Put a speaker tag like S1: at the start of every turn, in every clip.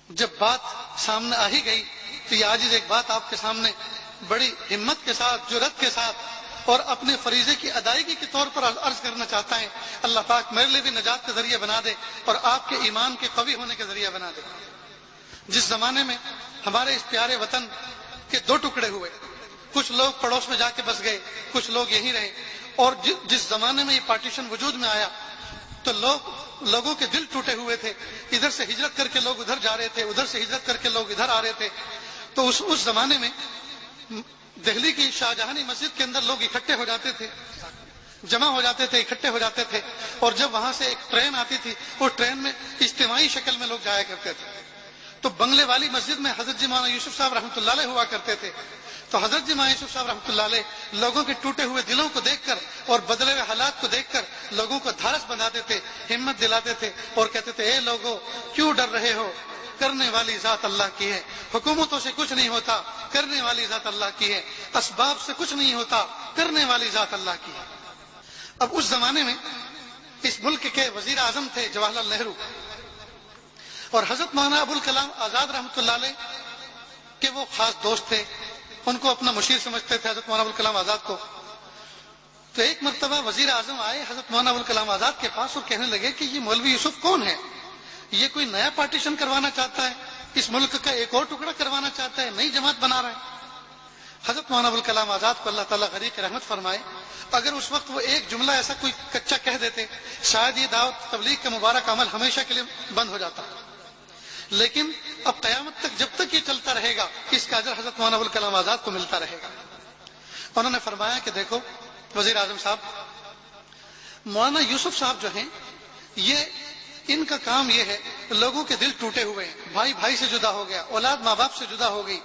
S1: جب بات سامنے آ ہی گئی تو یہ عاجز ایک بات آپ کے سامنے بڑی ہمت کے ساتھ، جرأت کے ساتھ اور اپنے فریضے کی ادائیگی کے طور پر عرض کرنا چاہتا ہے، اللہ پاک میرے لیے بھی نجات کا ذریعہ بنا دے اور آپ کے ایمان کے قوی ہونے کا ذریعہ بنا دے۔ جس زمانے میں ہمارے اس پیارے وطن کے دو ٹکڑے ہوئے، کچھ لوگ پڑوس میں جا کے بس گئے، کچھ لوگ یہیں رہے، اور جس زمانے میں یہ پارٹیشن وجود میں آیا تو لوگوں کے دل ٹوٹے ہوئے تھے، ادھر سے ہجرت کر کے لوگ ادھر جا رہے تھے، ادھر سے ہجرت کر کے لوگ ادھر آ رہے تھے۔ تو اس زمانے میں دہلی کی شاہجہانی مسجد کے اندر لوگ اکٹھے ہو جاتے تھے، جمع ہو جاتے تھے، اکٹھے ہو جاتے تھے، اور جب وہاں سے ایک ٹرین آتی تھی اس ٹرین میں اجتماعی شکل میں لوگ جایا کرتے تھے۔ تو بنگلے والی مسجد میں حضرت جی مولانا یوسف صاحب رحمۃ اللہ علیہ ہوا کرتے تھے۔ تو حضرت جی مولانا یوسف صاحب رحمۃ اللہ علیہ لوگوں کے ٹوٹے ہوئے دلوں کو دیکھ کر اور بدلے ہوئے حالات کو دیکھ کر لوگوں کو دھارس بندھاتے تھے، ہمت دلاتے تھے اور کہتے تھے اے لوگو کیوں ڈر رہے ہو، کرنے والی ذات اللہ کی ہے، حکومتوں سے کچھ نہیں ہوتا، کرنے والی ذات اللہ کی ہے، اسباب سے کچھ نہیں ہوتا، کرنے والی ذات اللہ کی ہے۔ اب اس زمانے میں اس ملک کے وزیر اعظم تھے جواہر لال نہرو، اور حضرت مولانا ابوالکلام آزاد رحمۃ اللہ علیہ کے وہ خاص دوست تھے، ان کو اپنا مشیر سمجھتے تھے حضرت مولانا ابوالکلام آزاد کو۔ تو ایک مرتبہ وزیر اعظم آئے حضرت مولانا ابوالکلام آزاد کے پاس اور کہنے لگے کہ یہ مولوی یوسف کون ہے، یہ کوئی نیا پارٹیشن کروانا چاہتا ہے، اس ملک کا ایک اور ٹکڑا کروانا چاہتا ہے، نئی جماعت بنا رہا ہے۔ حضرت مولانا ابوالکلام آزاد کو اللہ تعالیٰ غریق رحمت فرمائے، اگر اس وقت وہ ایک جملہ ایسا کوئی کچا کہہ دیتے شاید یہ دعوت تبلیغ کا مبارک عمل ہمیشہ کے لیے بند ہو جاتا، لیکن اب قیامت تک جب تک یہ چلتا رہے گا اس کا اجر حضرت مولانا ابوالکلام آزاد کو ملتا رہے گا۔ انہوں نے فرمایا کہ دیکھو وزیر اعظم صاحب، مولانا یوسف صاحب جو ہیں یہ ان کا کام یہ ہے، لوگوں کے دل ٹوٹے ہوئے ہیں، بھائی بھائی سے جدا ہو گیا، اولاد ماں باپ سے جدا ہو گئی،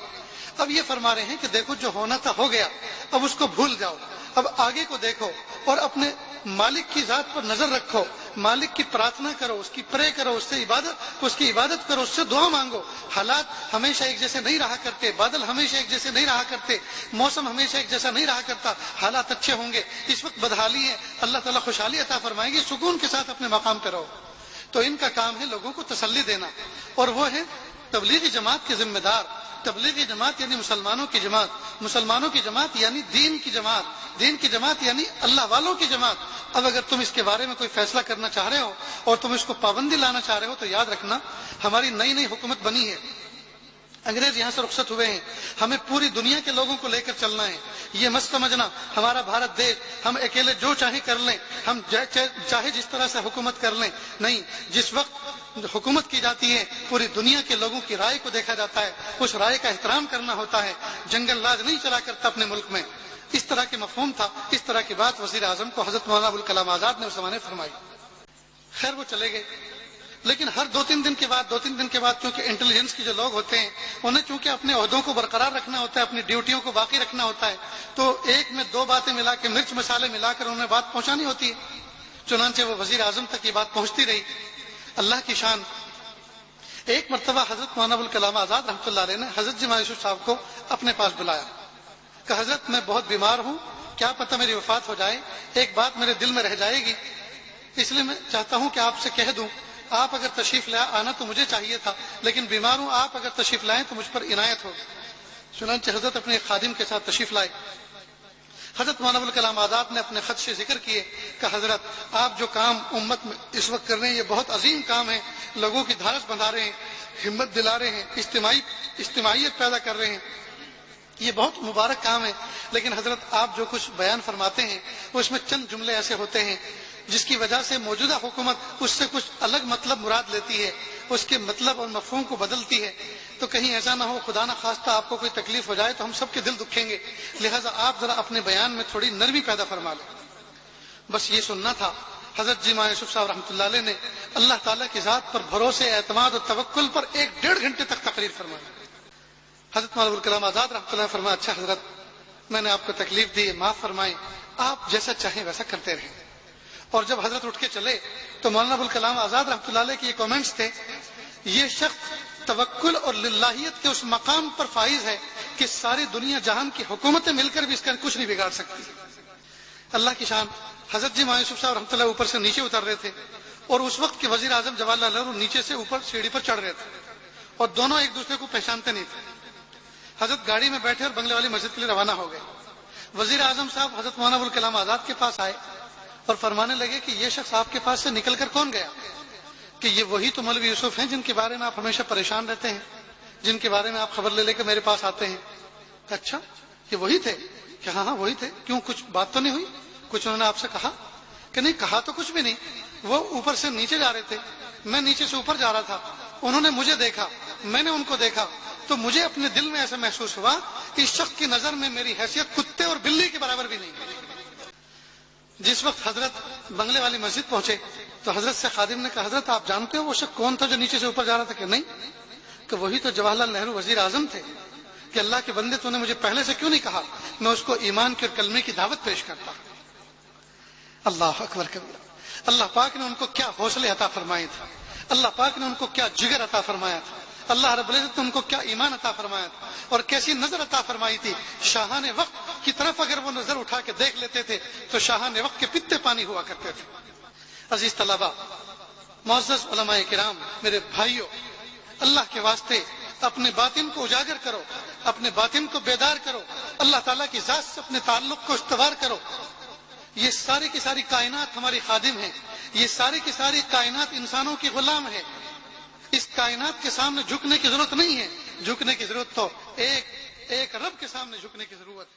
S1: اب یہ فرما رہے ہیں کہ دیکھو جو ہونا تھا ہو گیا، اب اس کو بھول جاؤ، اب آگے کو دیکھو اور اپنے مالک کی ذات پر نظر رکھو، مالک کی پرارتھنا کرو، اس کی پرے کرو، اس کی عبادت کرو، اس سے دعا مانگو۔ حالات ہمیشہ ایک جیسے نہیں رہا کرتے، بادل ہمیشہ ایک جیسے نہیں رہا کرتے، موسم ہمیشہ ایک جیسا نہیں رہا کرتا، حالات اچھے ہوں گے، اس وقت بدحالی ہے، اللہ تعالیٰ خوشحالی عطا فرمائیں گے، سکون کے ساتھ اپنے مقام پہ رہو۔ تو ان کا کام ہے لوگوں کو تسلی دینا، اور وہ ہے تبلیغی جماعت کے ذمہ دار۔ تبلیغی جماعت یعنی مسلمانوں کی جماعت، مسلمانوں کی جماعت یعنی دین کی جماعت، دین کی جماعت یعنی اللہ والوں کی جماعت۔ اب اگر تم اس کے بارے میں کوئی فیصلہ کرنا چاہ رہے ہو اور تم اس کو پابندی لانا چاہ رہے ہو تو یاد رکھنا ہماری نئی نئی حکومت بنی ہے، انگریز یہاں سے رخصت ہوئے ہیں، ہمیں پوری دنیا کے لوگوں کو لے کر چلنا ہے۔ یہ مت سمجھنا ہمارا بھارت دیش ہم اکیلے جو چاہیں کر لیں، ہم چاہے جس طرح سے حکومت کر لیں، نہیں، جس وقت حکومت کی جاتی ہے پوری دنیا کے لوگوں کی رائے کو دیکھا جاتا ہے، اس رائے کا احترام کرنا ہوتا ہے، جنگل راج نہیں چلا کرتا اپنے ملک میں۔ اس طرح کے مفہوم تھا، اس طرح کی بات وزیر اعظم کو حضرت مولانا ابوالکلام آزاد نے اس زمانے فرمائی۔ خیر وہ چلے گئے، لیکن ہر دو تین دن کے بعد چونکہ انٹیلیجنس کے جو لوگ ہوتے ہیں انہیں چونکہ اپنے عہدوں کو برقرار رکھنا ہوتا ہے، اپنی ڈیوٹیوں کو باقی رکھنا ہوتا ہے، تو ایک میں دو باتیں ملا کے مرچ مسالے ملا کر انہیں بات پہنچانی ہوتی ہے، چنانچہ وہ وزیر اعظم تک یہ بات پہنچتی رہی۔ اللہ کی شان، ایک مرتبہ حضرت مولانا ابوالکلام آزاد رحمۃ اللہ علیہ نے حضرت جی مولانا یوسف صاحب کو اپنے پاس بلایا کہ حضرت میں بہت بیمار ہوں، کیا پتہ میری وفات ہو جائے، ایک بات میرے دل میں رہ جائے گی، اس لیے میں چاہتا ہوں کہ آپ سے کہہ دوں، آپ اگر تشریف لائے، آنا تو مجھے چاہیے تھا لیکن بیمار ہوں، آپ اگر تشریف لائیں تو مجھ پر عنایت ہوگی۔ چنانچہ حضرت اپنے خادم کے ساتھ تشریف لائے۔ حضرت مولانا ابوالکلام آزاد نے اپنے خط سے ذکر کیے کہ حضرت آپ جو کام امت میں اس وقت کر رہے ہیں یہ بہت عظیم کام ہے، لوگوں کی دھارس بندھا رہے ہیں، ہمت دلا رہے ہیں، اجتماعیت پیدا کر رہے ہیں، یہ بہت مبارک کام ہے، لیکن حضرت آپ جو کچھ بیان فرماتے ہیں اس میں چند جملے ایسے ہوتے ہیں جس کی وجہ سے موجودہ حکومت اس سے کچھ الگ مطلب مراد لیتی ہے، اس کے مطلب اور مفہوم کو بدلتی ہے، تو کہیں ایسا نہ ہو خدا نہ خواستہ آپ کو کوئی تکلیف ہو جائے تو ہم سب کے دل دکھیں گے، لہٰذا آپ ذرا اپنے بیان میں تھوڑی نرمی پیدا فرما لیں۔ بس یہ سننا تھا۔ حضرت جی مولانا یوسف صاحب رحمۃ اللہ علیہ نے اللہ تعالیٰ کی ذات پر بھروسے، اعتماد اور توکل پر 1.5 گھنٹے تک تقریر فرمائی۔ حضرت مولانا ابوالکلام آزاد رحمۃ اللہ نے فرمایا اچھا حضرت میں نے آپ کو تکلیف دی، معاف فرمائیں، آپ جیسا چاہیں ویسا کرتے رہیں۔ اور جب حضرت اٹھ کے چلے تو مولانا ابوالکلام آزاد رحمۃ اللہ علیہ کے یہ کامنٹس تھے، یہ شخص توکل اور للہیت کے اس مقام پر فائز ہے کہ ساری دنیا جہان کی حکومتیں مل کر بھی اس کا کچھ نہیں بگاڑ سکتی۔ اللہ کی شان، حضرت جی مولانا یوسف صاحب رحمۃ اللہ اوپر سے نیچے اتر رہے تھے اور اس وقت کے وزیر اعظم جواہر لال نہرو نیچے سے اوپر سیڑھی پر چڑھ رہے تھے، اور دونوں ایک دوسرے کو پہچانتے نہیں تھے. حضرت گاڑی میں بیٹھے اور بنگلے والی مسجد کے لیے روانہ ہو گئے. وزیر اعظم صاحب حضرت مولانا ابوالکلام آزاد کے پاس آئے اور فرمانے لگے کہ یہ شخص آپ کے پاس سے نکل کر کون گیا؟ کہ یہ وہی تو مولوی یوسف ہیں جن کے بارے میں آپ ہمیشہ پریشان رہتے ہیں, جن کے بارے میں آپ خبر لے کے میرے پاس آتے ہیں. اچھا, یہ وہی تھے؟ کہ ہاں ہاں وہی تھے. کیوں, کچھ بات تو نہیں ہوئی؟ کچھ انہوں نے آپ سے کہا؟ کہ نہیں, کہا تو کچھ بھی نہیں. وہ اوپر سے نیچے جا رہے تھے, میں نیچے سے اوپر جا رہا تھا, انہوں نے مجھے دیکھا, میں نے ان کو دیکھا, تو مجھے اپنے دل میں ایسا محسوس ہوا کہ اس شخص کی نظر میں میری حیثیت کتے اور بلی کے برابر بھی نہیں. جس وقت حضرت بنگلے والی مسجد پہنچے تو حضرت سے خادم نے کہا, حضرت آپ جانتے ہو وہ شخص کون تھا جو نیچے سے اوپر جا رہا تھا؟ کہ نہیں. کہ وہی تو جواہر لال نہرو وزیر اعظم تھے. کہ اللہ کے بندے, تو نے مجھے پہلے سے کیوں نہیں کہا, میں اس کو ایمان کی اور کلمے کی دعوت پیش کرتا. اللہ اکبر کبیرہ. اللہ پاک نے ان کو کیا حوصلے عطا فرمائے تھے, اللہ پاک نے ان کو کیا جگر عطا فرمایا تھا, اللہ رب العزت نے ان کو کیا ایمان عطا فرمایا تھا, اور کیسی نظر عطا فرمائی تھی. شاہان وقت کی طرف اگر وہ نظر اٹھا کے دیکھ لیتے تھے تو شاہان وقت کے پتے پانی ہوا کرتے تھے. عزیز طلباء, معزز علماء کرام, میرے بھائیوں, اللہ کے واسطے اپنے باطن کو اجاگر کرو, اپنے باطن کو بیدار کرو, اللہ تعالیٰ کی ذات سے اپنے تعلق کو استوار کرو. یہ ساری کی ساری کائنات ہماری خادم ہیں, یہ ساری کی ساری کائنات انسانوں کی غلام ہے. اس کائنات کے سامنے جھکنے کی ضرورت نہیں ہے, جھکنے کی ضرورت تو ایک رب کے سامنے جھکنے کی ضرورت ہے.